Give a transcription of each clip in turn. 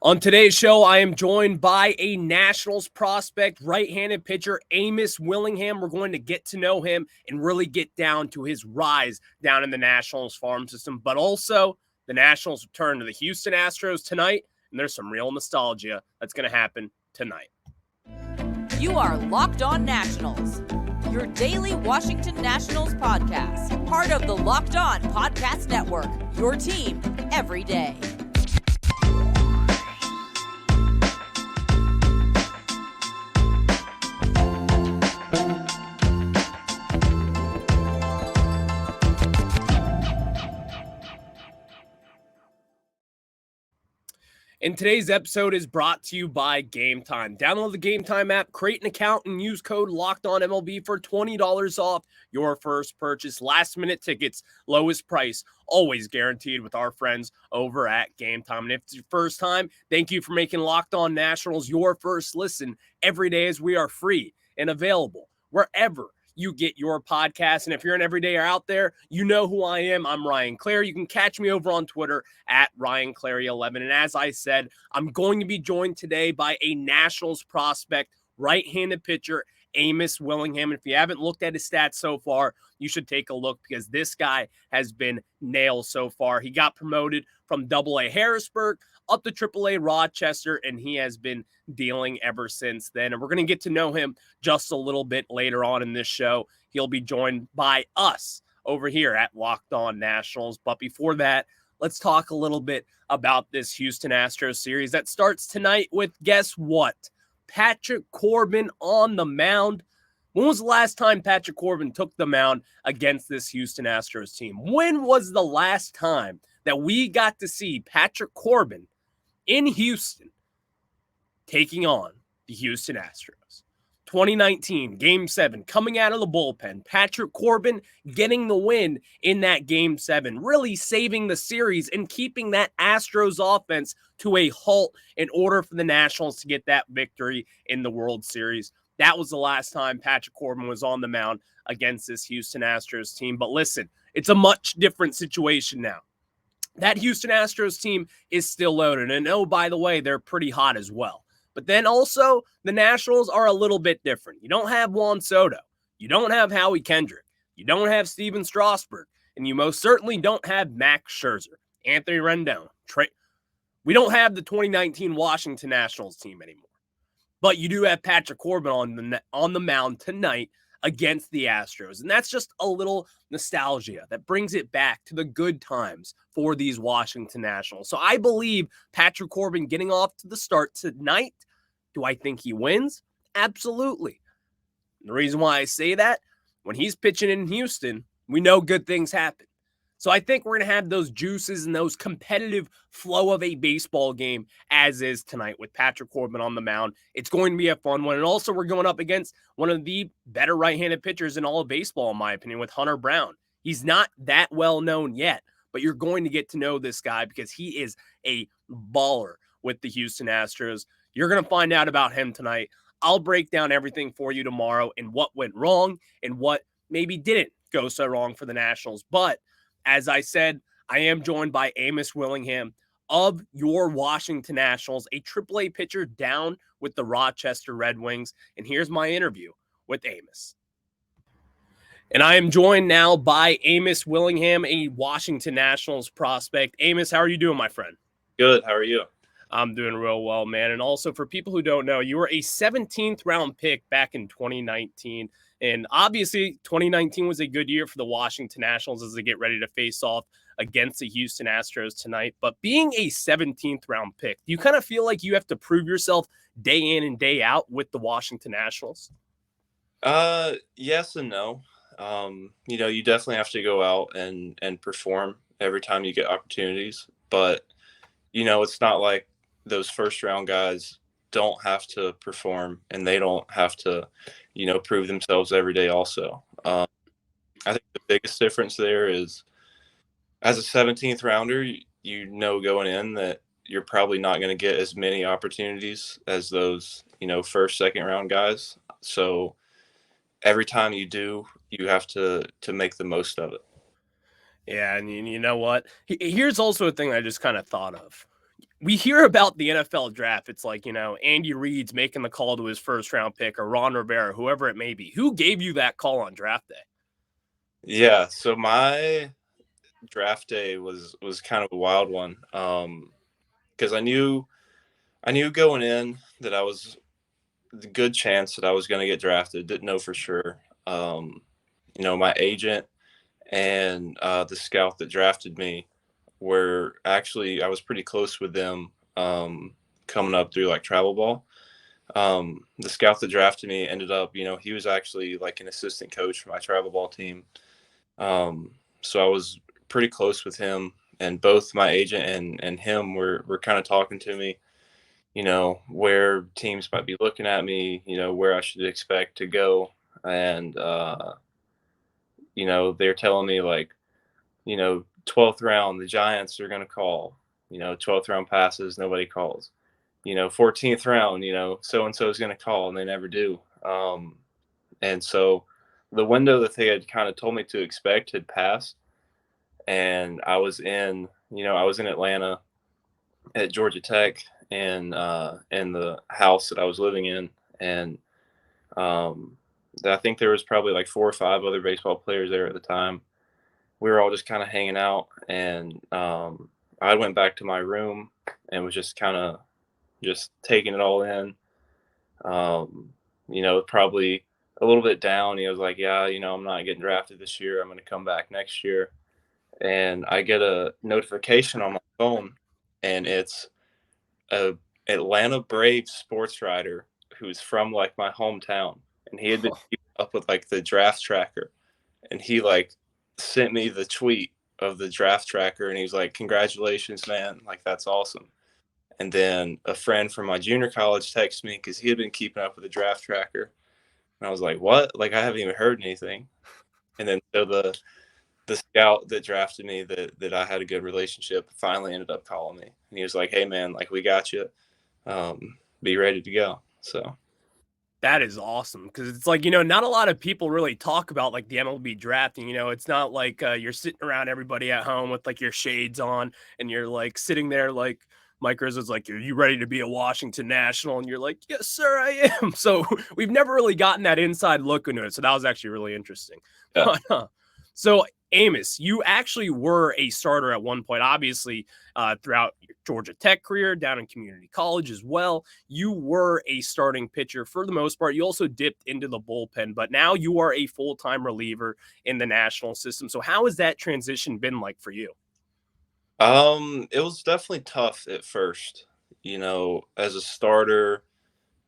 On today's show, I am joined by a Nationals prospect, right-handed pitcher, Amos Willingham. We're going to get to know him and really get down to his rise down in the Nationals farm system. But also, the Nationals return to the Houston Astros tonight, and there's some real nostalgia that's going to happen tonight. You are Locked On Nationals, your daily Washington Nationals podcast. Part of the Locked On Podcast Network, your team every day. And today's episode is brought to you by GameTime. Download the GameTime app, create an account, and use code LOCKEDONMLB for $20 off your first purchase. Last-minute tickets, lowest price, always guaranteed with our friends over at GameTime. And if it's your first time, thank you for making Locked On Nationals your first listen every day, as we are free and available wherever you get your podcast. And if you're an everydayer out there, you know who I am. I'm Ryan Clary. You can catch me over on Twitter at RyanClary11. And as I said, I'm going to be joined today by a Nationals prospect, right-handed pitcher, Amos Willingham. And if you haven't looked at his stats so far, you should take a look, because this guy has been nails so far. He got promoted from AA Harrisburg up to AAA Rochester, and he has been dealing ever since then. And we're going to get to know him just a little bit later on in this show. He'll be joined by us over here at Locked On Nationals. But before that, let's talk a little bit about this Houston Astros series that starts tonight with, guess what? Patrick Corbin on the mound. When was the last time Patrick Corbin took the mound against this Houston Astros team? When was the last time that we got to see Patrick Corbin in Houston taking on the Houston Astros? 2019, Game 7, coming out of the bullpen. Patrick Corbin getting the win in that Game 7, really saving the series and keeping that Astros offense to a halt in order for the Nationals to get that victory in the World Series. That was the last time Patrick Corbin was on the mound against this Houston Astros team. But listen, it's a much different situation now. That Houston Astros team is still loaded. And oh, by the way, they're pretty hot as well. But then also, the Nationals are a little bit different. You don't have Juan Soto. You don't have Howie Kendrick. You don't have Steven Strasburg. And you most certainly don't have Max Scherzer, Anthony Rendon. We don't have the 2019 Washington Nationals team anymore. But you do have Patrick Corbin on the mound tonight against the Astros. And that's just a little nostalgia that brings it back to the good times for these Washington Nationals. So I believe Patrick Corbin getting off to the start tonight. Do I think he wins? Absolutely. And the reason why I say that, when he's pitching in Houston, we know good things happen. So I think we're going to have those juices and those competitive flow of a baseball game as is tonight with Patrick Corbin on the mound. It's going to be a fun one. And also, we're going up against one of the better right-handed pitchers in all of baseball, in my opinion, with Hunter Brown. He's not that well known yet, but you're going to get to know this guy because he is a baller with the Houston Astros. You're going to find out about him tonight. I'll break down everything for you tomorrow and what went wrong and what maybe didn't go so wrong for the Nationals. But as I said, I am joined by Amos Willingham of your Washington Nationals, a AAA pitcher down with the Rochester Red Wings. And here's my interview with Amos. And I am joined now by Amos Willingham, a Washington Nationals prospect. Amos, how are you doing, my friend? Good. How are you? I'm doing real well, man. And also, for people who don't know, you were a 17th round pick back in 2019. And obviously, 2019 was a good year for the Washington Nationals as they get ready to face off against the Houston Astros tonight. But being a 17th round pick, do you kind of feel like you have to prove yourself day in and day out with the Washington Nationals? Yes and no. You definitely have to go out and perform every time you get opportunities. But, it's not like those first round guys don't have to perform and they don't have to, prove themselves every day also. I think the biggest difference there is, as a 17th rounder, going in that you're probably not going to get as many opportunities as those, first, second round guys. So every time you do, you have to make the most of it. Yeah, and you know what? Here's also a thing I just kind of thought of. we hear about the NFL draft. It's like, Andy Reid's making the call to his first round pick, or Ron Rivera, whoever it may be. Who gave you that call on draft day? Yeah, so my draft day was kind of a wild one, because I knew going in that I was the good chance that I was going to get drafted. Didn't know for sure. My agent and the scout that drafted me were actually, I was pretty close with them coming up through like travel ball. The scout that drafted me ended up, he was actually like an assistant coach for my travel ball team. So I was pretty close with him, and both my agent and him were kind of talking to me, where teams might be looking at me, where I should expect to go. And, they're telling me like, 12th round, the Giants are going to call, 12th round passes, nobody calls, 14th round, so-and-so is going to call, and they never do. And so the window that they had kind of told me to expect had passed. And I was in Atlanta at Georgia Tech, and in the house that I was living in. And I think there was probably like 4 or 5 other baseball players there at the time. We were all just kind of hanging out, and I went back to my room and was just kind of just taking it all in. Probably a little bit down. He was like, yeah, I'm not getting drafted this year. I'm going to come back next year. And I get a notification on my phone, and it's a Atlanta Braves sports writer who's from like my hometown, and he had been keeping up with like the draft tracker, and he like sent me the tweet of the draft tracker, and he was like, congratulations, man, like that's awesome. And then a friend from my junior college texted me because he had been keeping up with the draft tracker, and I was like, what? Like, I haven't even heard anything. And then so the scout that drafted me that I had a good relationship finally ended up calling me, and he was like, hey man, like we got you, be ready to go. So That is awesome, because it's like, not a lot of people really talk about like the MLB draft. And, it's not like you're sitting around everybody at home with like your shades on, and you're like sitting there like Mike Rizzo's like, are you ready to be a Washington National? And you're like, yes, sir, I am. So we've never really gotten that inside look into it. So that was actually really interesting. yeah. So Amos, you actually were a starter at one point, obviously, throughout your Georgia Tech career, down in community college as well. You were a starting pitcher for the most part. You also dipped into the bullpen, but now you are a full-time reliever in the national system. So how has that transition been like for you? It was definitely tough at first. As a starter,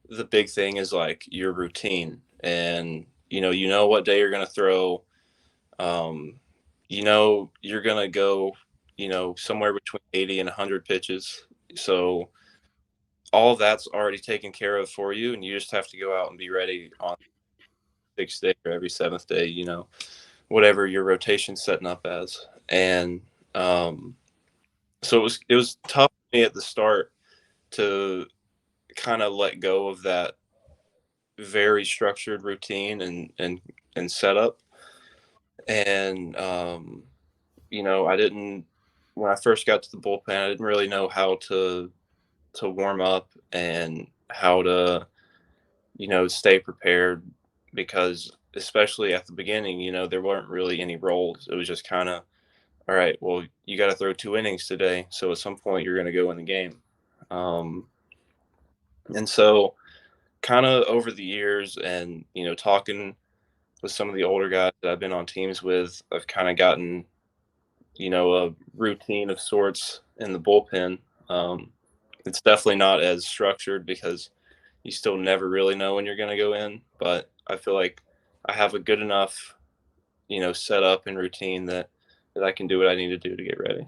the big thing is like your routine, and what day you're going to throw. You're going to go, somewhere between 80 and 100 pitches. So all of that's already taken care of for you, and you just have to go out and be ready on 6th day or every 7th day, whatever your rotation's setting up as. And so it was tough for me at the start to kind of let go of that very structured routine and setup. And I didn't, when I first got to the bullpen, I didn't really know how to warm up and how to stay prepared, because especially at the beginning, there weren't really any roles. It was just kind of, all right, well, you got to throw 2 innings today, so at some point you're going to go in the game. And so kind of over the years, and talking with some of the older guys that I've been on teams with, I've kind of gotten a routine of sorts in the bullpen. It's definitely not as structured, because you still never really know when you're going to go in, but I feel like I have a good enough set up and routine that I can do what I need to do to get ready.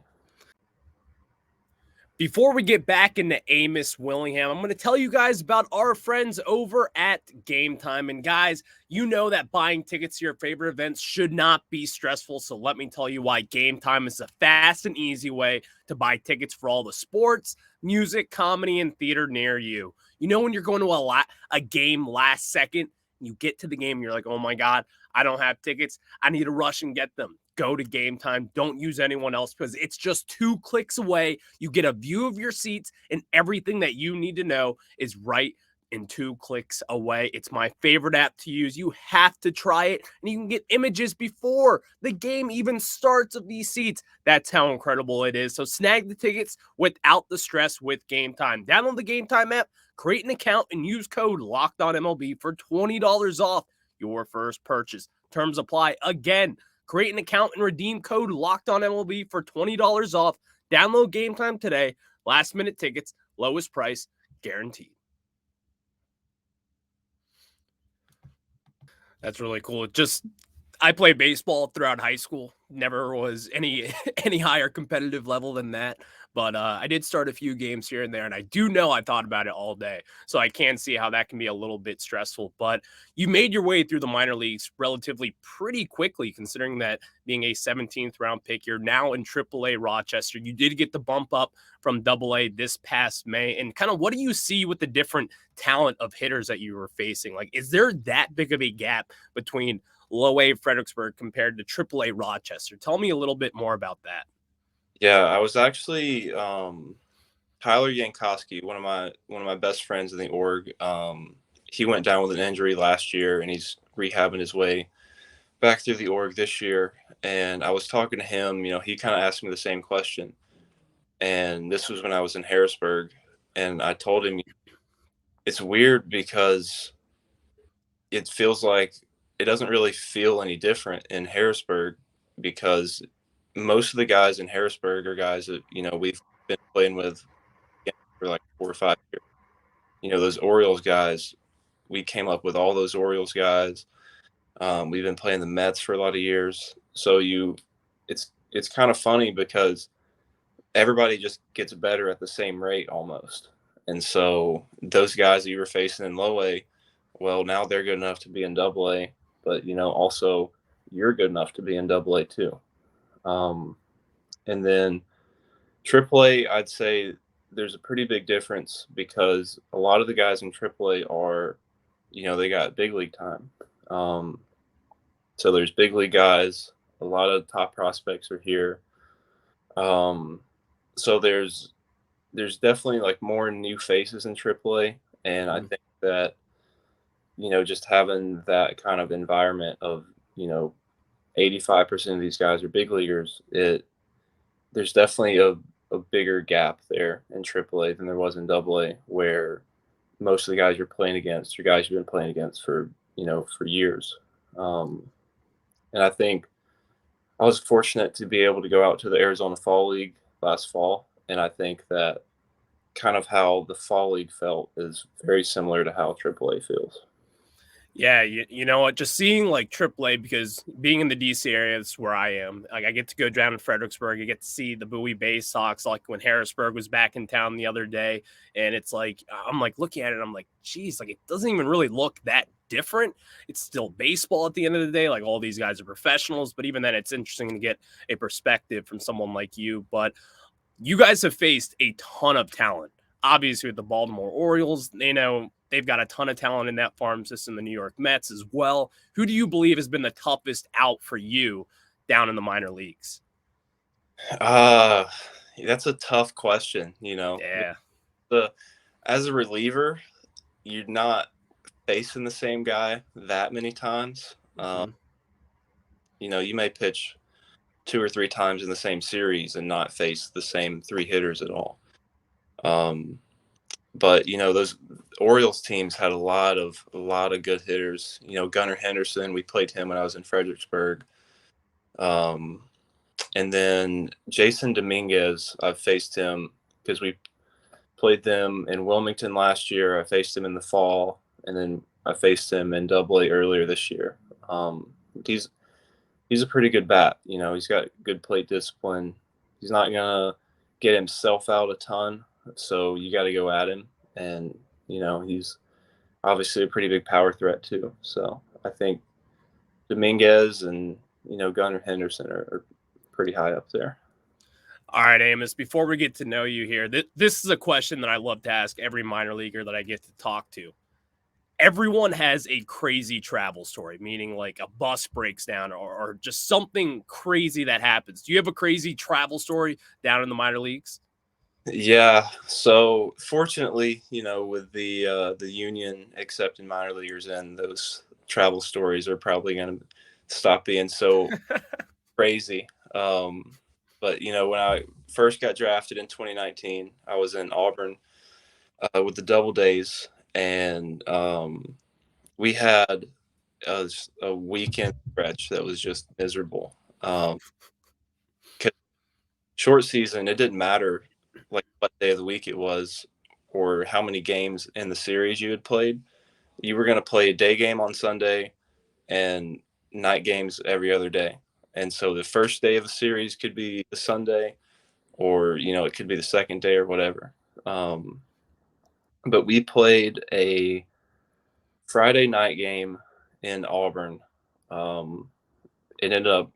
Before we get back into Amos Willingham, I'm going to tell you guys about our friends over at GameTime. And guys, you know that buying tickets to your favorite events should not be stressful. So let me tell you why GameTime is the fast and easy way to buy tickets for all the sports, music, comedy, and theater near you. When you're going to a game last second, you get to the game and you're like, oh my God, I don't have tickets. I need to rush and get them. go to Game Time. Don't use anyone else because it's just 2 clicks away. You get a view of your seats, and everything that you need to know is right in 2 clicks away. It's my favorite app to use. You have to try it, and you can get images before the game even starts of these seats. That's how incredible it is. So snag the tickets without the stress with Game Time. Download the Game Time app, create an account, and use code LOCKEDONMLB for $20 off your first purchase. Terms apply. Again, create an account and redeem code LOCKEDONMLB for $20 off. Download Game Time today. Last minute tickets, lowest price guaranteed. That's really cool. I played baseball throughout high school. Never was any higher competitive level than that. But I did start a few games here and there, and I do know I thought about it all day. So I can see how that can be a little bit stressful. But you made your way through the minor leagues relatively pretty quickly, considering that being a 17th round pick, you're now in AAA Rochester. You did get the bump up from AA this past May. And kind of what do you see with the different talent of hitters that you were facing? Like, is there that big of a gap between low A Fredericksburg compared to AAA Rochester? Tell me a little bit more about that. Yeah, I was actually Tyler Yankowski, one of my best friends in the org. He went down with an injury last year, and he's rehabbing his way back through the org this year. And I was talking to him. He kind of asked me the same question, and this was when I was in Harrisburg. And I told him it's weird because it feels like it doesn't really feel any different in Harrisburg because most of the guys in Harrisburg are guys that, we've been playing with for like 4 or 5 years. Those Orioles guys, we came up with all those Orioles guys. We've been playing the Mets for a lot of years. So it's kind of funny because everybody just gets better at the same rate almost. And so those guys that you were facing in low A, well, now they're good enough to be in double A, but, also you're good enough to be in double A too. And then AAA, I'd say there's a pretty big difference because a lot of the guys in AAA are, they got big league time. So there's big league guys. A lot of top prospects are here. So there's definitely like more new faces in AAA. And I think that, just having that kind of environment of, 85% of these guys are big leaguers. There's definitely a bigger gap there in AAA than there was in AA, where most of the guys you're playing against are guys you've been playing against for years. And I think I was fortunate to be able to go out to the Arizona Fall League last fall, and I think that kind of how the Fall League felt is very similar to how AAA feels. Yeah, you know what? Just seeing like AAA, because being in the DC area, that's where I am. Like I get to go down to Fredericksburg. I get to see the Bowie Bay Sox, like when Harrisburg was back in town the other day. And it's like, I'm like looking at it, I'm like, geez, like it doesn't even really look that different. It's still baseball at the end of the day. Like all these guys are professionals, but even then it's interesting to get a perspective from someone like you. But you guys have faced a ton of talent. Obviously with the Baltimore Orioles, they've got a ton of talent in that farm system, the New York Mets as well. Who do you believe has been the toughest out for you down in the minor leagues? That's a tough question, Yeah. As a reliever, you're not facing the same guy that many times. You may pitch 2 or 3 times in the same series and not face the same 3 hitters at all. But those Orioles teams had a lot of good hitters. Gunnar Henderson, we played him when I was in Fredericksburg. And then Jason Dominguez, I've faced him because we played them in Wilmington last year. I faced him in the fall, and then I faced him in AA earlier this year. He's a pretty good bat. He's got good plate discipline. He's not gonna get himself out a ton. So you got to go at him, and he's obviously a pretty big power threat too. So I think Dominguez and Gunnar Henderson are pretty high up there. All right, Amos, before we get to know you here, this is a question that I love to ask every minor leaguer that I get to talk to. everyone has a crazy travel story, meaning like a bus breaks down or just something crazy that happens. Do you have a crazy travel story down in the minor leagues? Yeah. So fortunately, with the union accepting minor leaguers in, those travel stories are probably going to stop being so crazy. But when I first got drafted in 2019, I was in Auburn with the Double Days, and we had a weekend stretch that was just miserable. 'Cause short season, it didn't matter like what day of the week it was or how many games in the series you had played. You were going to play a day game on Sunday and night games every other day. And so the first day of the series could be the Sunday, or it could be the second day or whatever. Um, but we played a Friday night game in Auburn. It ended up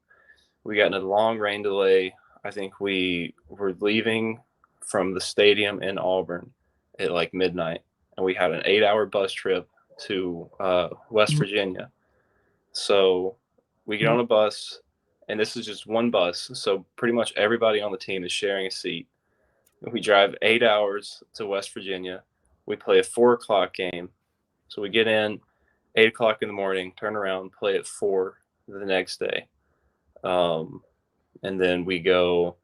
we got in a long rain delay. I think we were leaving from the stadium in Auburn at like midnight, and we had an 8-hour bus trip to West Virginia. So we get on a bus, and this is just one bus. So pretty much everybody on the team is sharing a seat. We drive 8 hours to West Virginia. We play a 4 o'clock game. So we get in 8 o'clock in the morning, turn around, play at 4 the next day. And then we go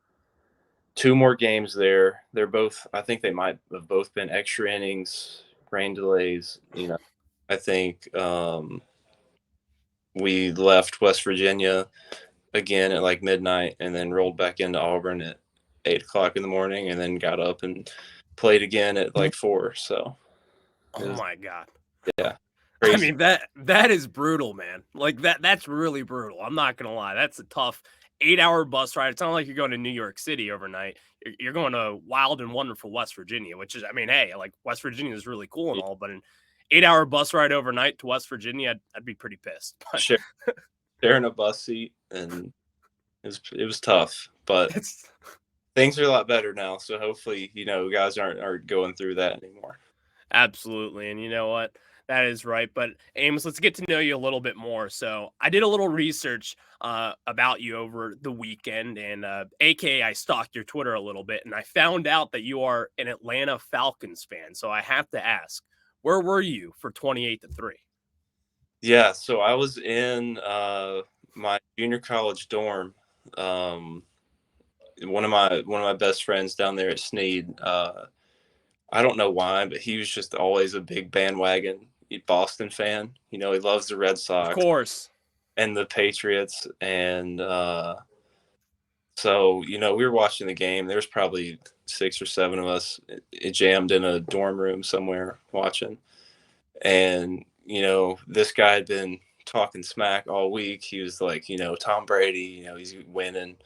2 more games there. They're both, I think they might have both been extra innings, rain delays. I think we left West Virginia again at like midnight and then rolled back into Auburn at 8 o'clock in the morning and then got up and played again at like 4. So, Oh my God. Yeah. Crazy. I mean, that is brutal, man. Like that's really brutal. I'm not going to lie. That's a tough 8-hour bus ride. It's not like you're going to New York City overnight. You're going to wild and wonderful West Virginia, which is, I mean, hey, like West Virginia is really cool and all, but an 8-hour bus ride overnight to West Virginia, I'd be pretty pissed. Sharing a bus seat, and it was tough, but things are a lot better now. So hopefully, guys aren't going through that anymore. Absolutely. And you know what? That is right. But Amos, let's get to know you a little bit more. So I did a little research about you over the weekend, and AKA I stalked your Twitter a little bit, and I found out that you are an Atlanta Falcons fan. So I have to ask, where were you for 28-3? Yeah, so I was in my junior college dorm. One of my best friends down there at Sneed. I don't know why, but he was just always a big bandwagon Boston fan. He loves the Red Sox, of course, and the Patriots. And so, we were watching the game. There's probably 6 or 7 of us jammed in a dorm room somewhere watching. And, this guy had been talking smack all week. He was like, Tom Brady, he's winning.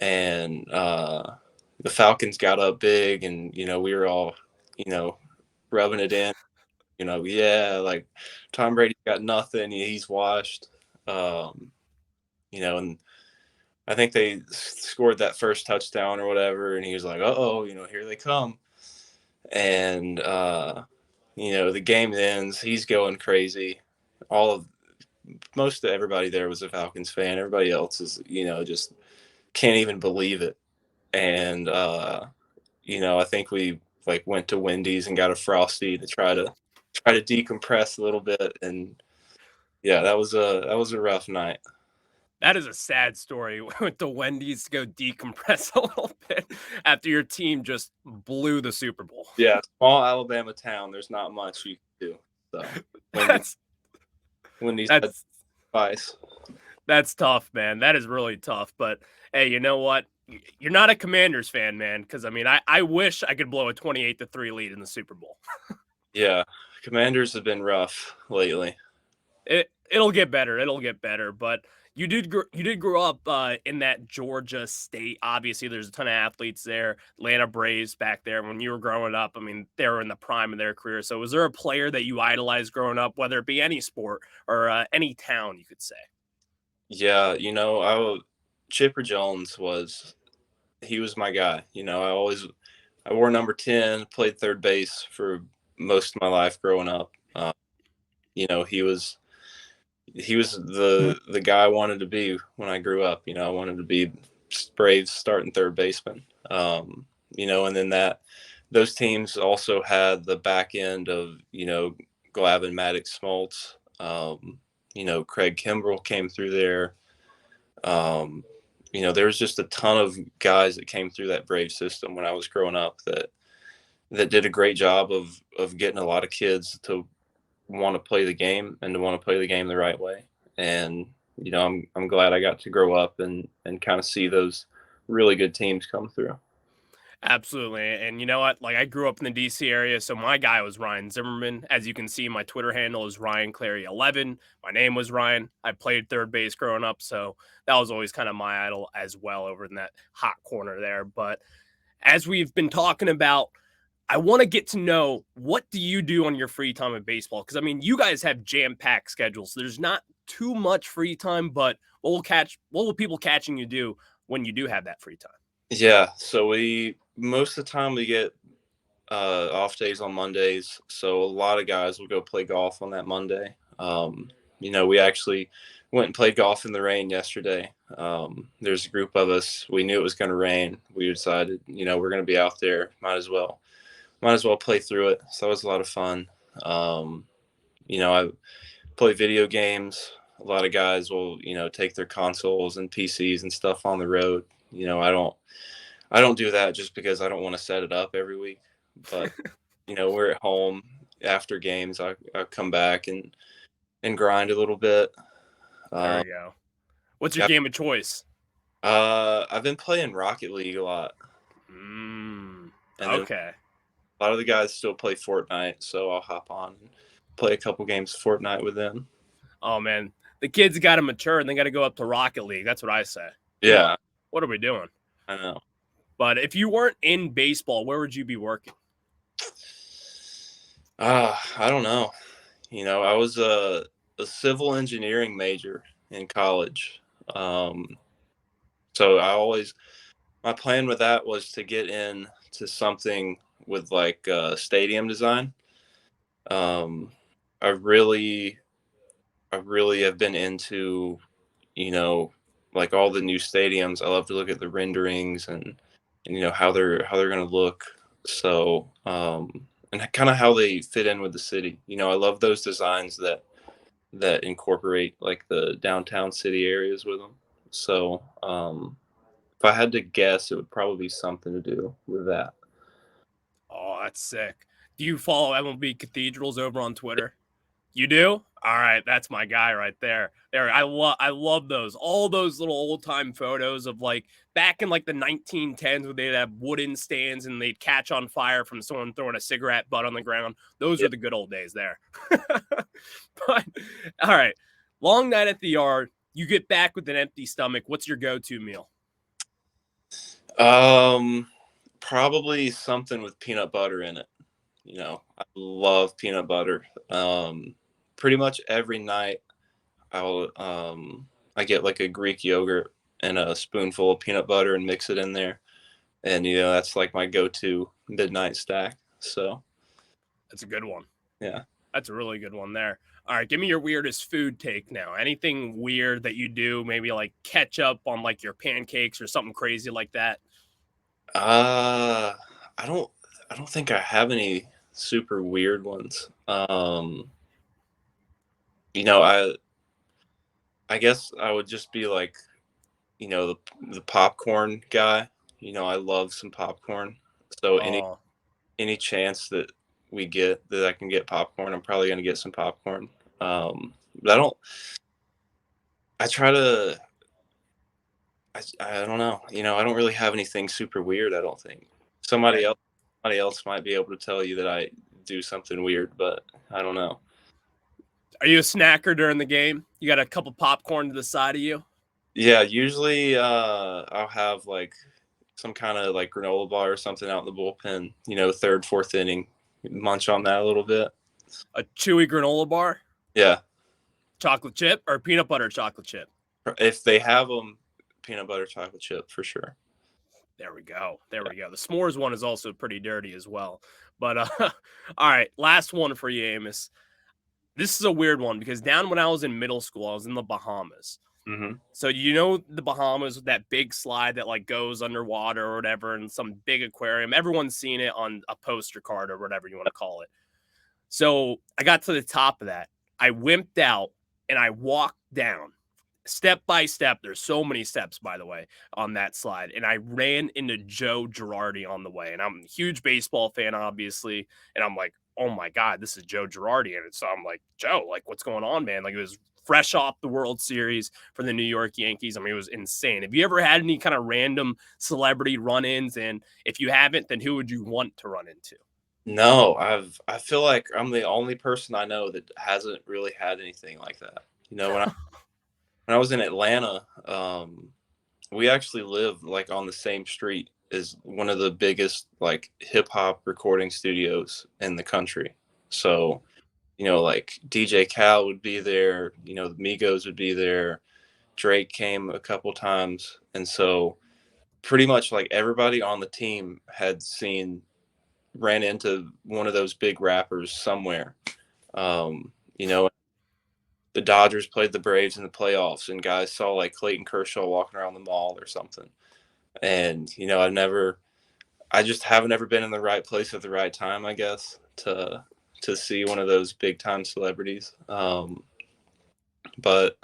And the Falcons got up big, and, we were all, rubbing it in. Yeah, like Tom Brady's got nothing. He's washed. And I think they scored that first touchdown or whatever, and he was like, "Uh-oh, here they come." And the game ends. He's going crazy. Most of everybody there was a Falcons fan. Everybody else is, just can't even believe it. And I think we went to Wendy's and got a Frosty to try to decompress a little bit. And yeah, that was a rough night. That is a sad story. Went to Wendy's to go decompress a little bit after your team just blew the Super Bowl. Yeah, small Alabama town. There's not much you can do. So Wendy's advice. That's tough, man. That is really tough. But hey, you know what? You're not a Commanders fan, man. Because I mean, I wish I could blow a 28-3 lead in the Super Bowl. Yeah, Commanders have been rough lately. It'll get better. It'll get better. But you did grow up in that Georgia state. Obviously, there's a ton of athletes there. Atlanta Braves back there. When you were growing up, I mean, they were in the prime of their career. So was there a player that you idolized growing up, whether it be any sport or any town, you could say? Yeah, Chipper Jones was my guy. I wore number 10, played third base for most of my life growing up. he was the guy I wanted to be when I grew up. I wanted to be Braves starting third baseman. And then those teams also had the back end of, Glavine, Maddox, Smoltz. Craig Kimbrell came through there. There was just a ton of guys that came through that Brave system when I was growing up that did a great job of getting a lot of kids to want to play the game and to want to play the game the right way. And, I'm glad I got to grow up and kind of see those really good teams come through. Absolutely. And you know what? Like, I grew up in the DC area, so my guy was Ryan Zimmerman. As you can see, my Twitter handle is Ryan Clary 11. My name was Ryan. I played third base growing up, so that was always kind of my idol as well over in that hot corner there. But as we've been talking about, I want to get to know, what do you do on your free time in baseball? Because, I mean, you guys have jam-packed schedules. So there's not too much free time, but what will people catching you do when you do have that free time? Yeah, so most of the time we get off days on Mondays, so a lot of guys will go play golf on that Monday. We actually went and played golf in the rain yesterday. There's a group of us. We knew it was going to rain. We decided, we're going to be out there. Might as well play through it. So it was a lot of fun. I play video games. A lot of guys will, take their consoles and PCs and stuff on the road. I don't do that just because I don't want to set it up every week. But, we're at home after games. I come back and grind a little bit. There you go. What's your game of choice? I've been playing Rocket League a lot. Okay. A lot of the guys still play Fortnite, so I'll hop on and play a couple games of Fortnite with them. Oh, man. The kids got to mature, and they got to go up to Rocket League. That's what I say. Yeah. What are we doing? I know. But if you weren't in baseball, where would you be working? I don't know. I was a civil engineering major in college. So my plan with that was to get into something with like stadium design. I really have been into, like all the new stadiums. I love to look at the renderings and how they're going to look. So, and kind of how they fit in with the city. I love those designs that incorporate like the downtown city areas with them. So, if I had to guess, it would probably be something to do with that. Oh, that's sick. Do you follow MLB Cathedrals over on Twitter? You do? All right, that's my guy right there. I love those. All those little old-time photos of like back in like the 1910s where they'd have wooden stands and they'd catch on fire from someone throwing a cigarette butt on the ground. Those are the good old days there. But all right, long night at the yard. You get back with an empty stomach. What's your go-to meal? Probably something with peanut butter in it. I love peanut butter. Pretty much every night I get like a Greek yogurt and a spoonful of peanut butter and mix it in there. And, that's like my go-to midnight snack. So that's a good one. Yeah. That's a really good one there. All right, give me your weirdest food take now. Anything weird that you do, maybe like ketchup on like your pancakes or something crazy like that? I don't think I have any super weird ones. I guess I would just be like, the popcorn guy. I love some popcorn. So any chance that we get that I can get popcorn, I'm probably going to get some popcorn. But I don't know. I don't really have anything super weird, I don't think. Somebody else might be able to tell you that I do something weird, but I don't know. Are you a snacker during the game? You got a couple popcorn to the side of you? Yeah, usually I'll have like some kind of like granola bar or something out in the bullpen, third, fourth inning, munch on that a little bit. A chewy granola bar? Yeah. Chocolate chip or peanut butter chocolate chip? If they have them, peanut butter chocolate chip for sure. There we go. The s'mores one is also pretty dirty as well. But all right, last one for you, Amos. This is a weird one because down when I was in middle school, I was in the Bahamas. Mm-hmm. So you know the Bahamas, that big slide that like goes underwater or whatever, and some big aquarium. Everyone's seen it on a poster card or whatever you want to call it. So I got to the top of that. I wimped out and I walked down step by step. There's so many steps, by the way, on that slide. And I ran into Joe Girardi on the way. And I'm a huge baseball fan, obviously. And I'm like, oh my God, this is Joe Girardi. And so I'm like, Joe, like, what's going on, man? Like, it was fresh off the World Series for the New York Yankees. I mean, it was insane. Have you ever had any kind of random celebrity run-ins? And if you haven't, then who would you want to run into? No, I feel like I'm the only person I know that hasn't really had anything like that. You know, when I was in Atlanta, we actually lived like on the same street as one of the biggest like hip hop recording studios in the country. So, you know, like DJ Cal would be there, you know, the Migos would be there. Drake came a couple times. And so pretty much like everybody on the team ran into one of those big rappers somewhere. You know, the Dodgers played the Braves in the playoffs and guys saw like Clayton Kershaw walking around the mall or something. And, you know, I just haven't ever been in the right place at the right time, I guess, to see one of those big time celebrities. But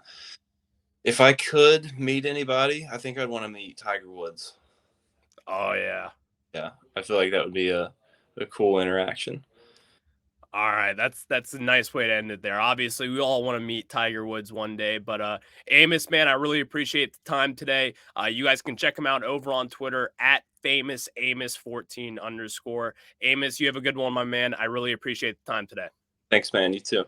if I could meet anybody, I think I'd want to meet Tiger Woods. Oh, yeah. Yeah. I feel like that would be a cool interaction. All right, that's a nice way to end it there. Obviously, we all want to meet Tiger Woods one day, but Amos, man, I really appreciate the time today. You guys can check him out over on Twitter at famousamos14_. Amos, you have a good one, my man. I really appreciate the time today. Thanks, man. You too.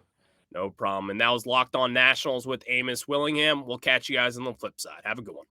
No problem. And that was Locked On Nationals with Amos Willingham. We'll catch you guys on the flip side. Have a good one.